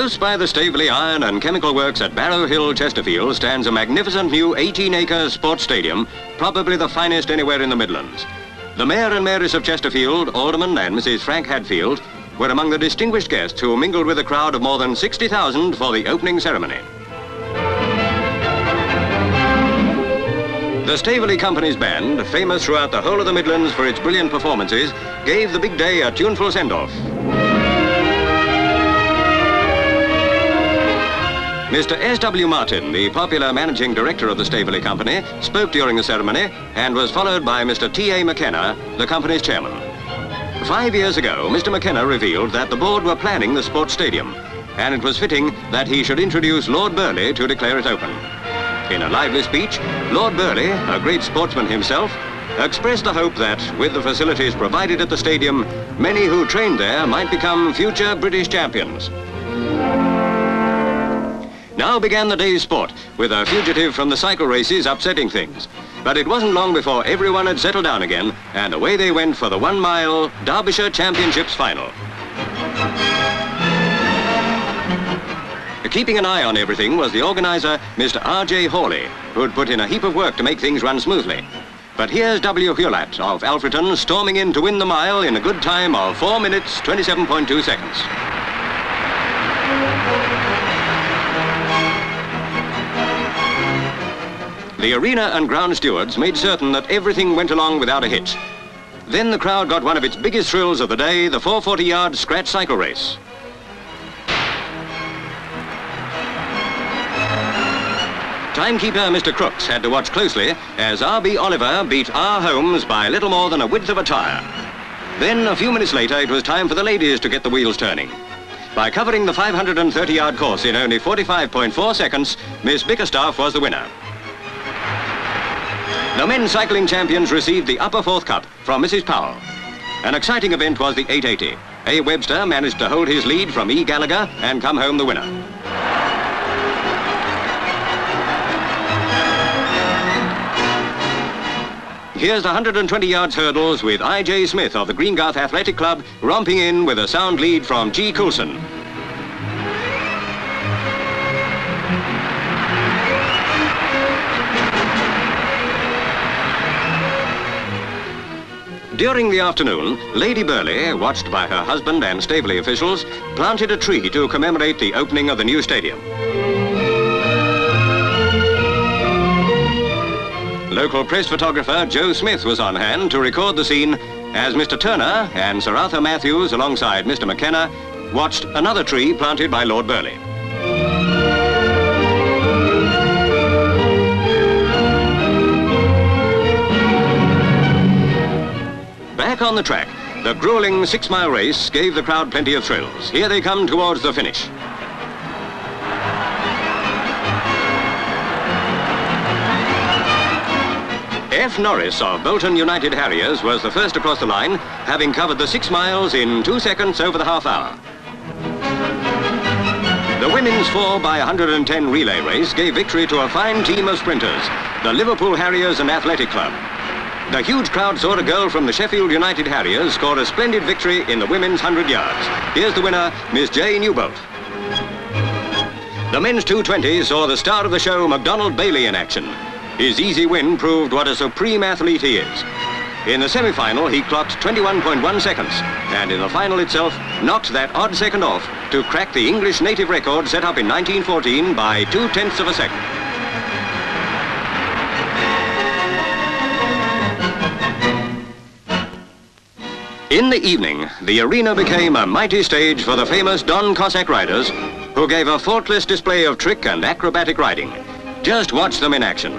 Close by the Staveley Iron and Chemical Works at Barrow Hill, Chesterfield, stands a magnificent new 18-acre sports stadium, probably the finest anywhere in the Midlands. The Mayor and Mayoress of Chesterfield, Alderman and Mrs. Frank Hadfield, were among the distinguished guests who mingled with a crowd of more than 60,000 for the opening ceremony. The Staveley Company's band, famous throughout the whole of the Midlands for its brilliant performances, gave the big day a tuneful send-off. Mr. S.W. Martin, the popular managing director of the Staveley Company, spoke during the ceremony and was followed by Mr. T.A. McKenna, the company's chairman. 5 years ago, Mr. McKenna revealed that the board were planning the sports stadium, and it was fitting that he should introduce Lord Burleigh to declare it open. In a lively speech, Lord Burleigh, a great sportsman himself, expressed the hope that, with the facilities provided at the stadium, many who trained there might become future British champions. Now began the day's sport, with a fugitive from the cycle races upsetting things. But it wasn't long before everyone had settled down again, and away they went for the 1 mile Derbyshire Championships final. Keeping an eye on everything was the organizer, Mr. R.J. Hawley, who'd put in a heap of work to make things run smoothly. But here's W. Hewlett of Alfreton storming in to win the mile in a good time of 4 minutes, 27.2 seconds. The arena and ground stewards made certain that everything went along without a hitch. Then the crowd got one of its biggest thrills of the day, the 440-yard scratch cycle race. Timekeeper Mr. Crooks had to watch closely as R.B. Oliver beat R. Holmes by little more than a width of a tyre. Then, a few minutes later, it was time for the ladies to get the wheels turning. By covering the 530-yard course in only 45.4 seconds, Miss Bickerstaff was the winner. The men's cycling champions received the Upper Fourth Cup from Mrs. Powell. An exciting event was the 880. A. Webster managed to hold his lead from E. Gallagher and come home the winner. Here's the 120 yards hurdles with I.J. Smith of the Greengarth Athletic Club romping in with a sound lead from G. Coulson. During the afternoon, Lady Burleigh, watched by her husband and Staveley officials, planted a tree to commemorate the opening of the new stadium. Local press photographer Joe Smith was on hand to record the scene as Mr. Turner and Sir Arthur Matthews, alongside Mr. McKenna, watched another tree planted by Lord Burleigh. Back on the track, the grueling 6-mile race gave the crowd plenty of thrills. Here they come towards the finish. F. Norris of Bolton United Harriers was the first across the line, having covered the 6 miles in 2 seconds over the half hour. The women's 4 by 110 relay race gave victory to a fine team of sprinters, the Liverpool Harriers and Athletic Club. The huge crowd saw a girl from the Sheffield United Harriers score a splendid victory in the women's 100 yards. Here's the winner, Miss J. Newbolt. The men's 220 saw the star of the show, McDonald Bailey, in action. His easy win proved what a supreme athlete he is. In the semi-final, he clocked 21.1 seconds, and in the final itself, knocked that odd second off to crack the English native record set up in 1914 by 0.2 of a second. In the evening, the arena became a mighty stage for the famous Don Cossack riders, who gave a faultless display of trick and acrobatic riding. Just watch them in action.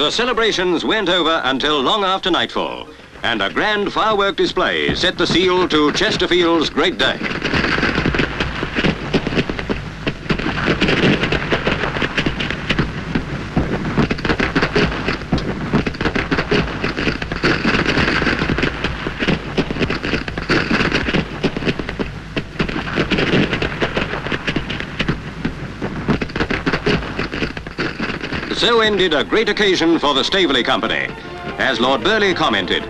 The celebrations went over until long after nightfall, and a grand firework display set the seal to Chesterfield's great day. So ended a great occasion for the Staveley Company. As Lord Burleigh commented,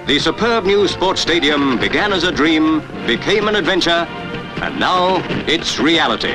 the superb new sports stadium began as a dream, became an adventure, and now it's reality.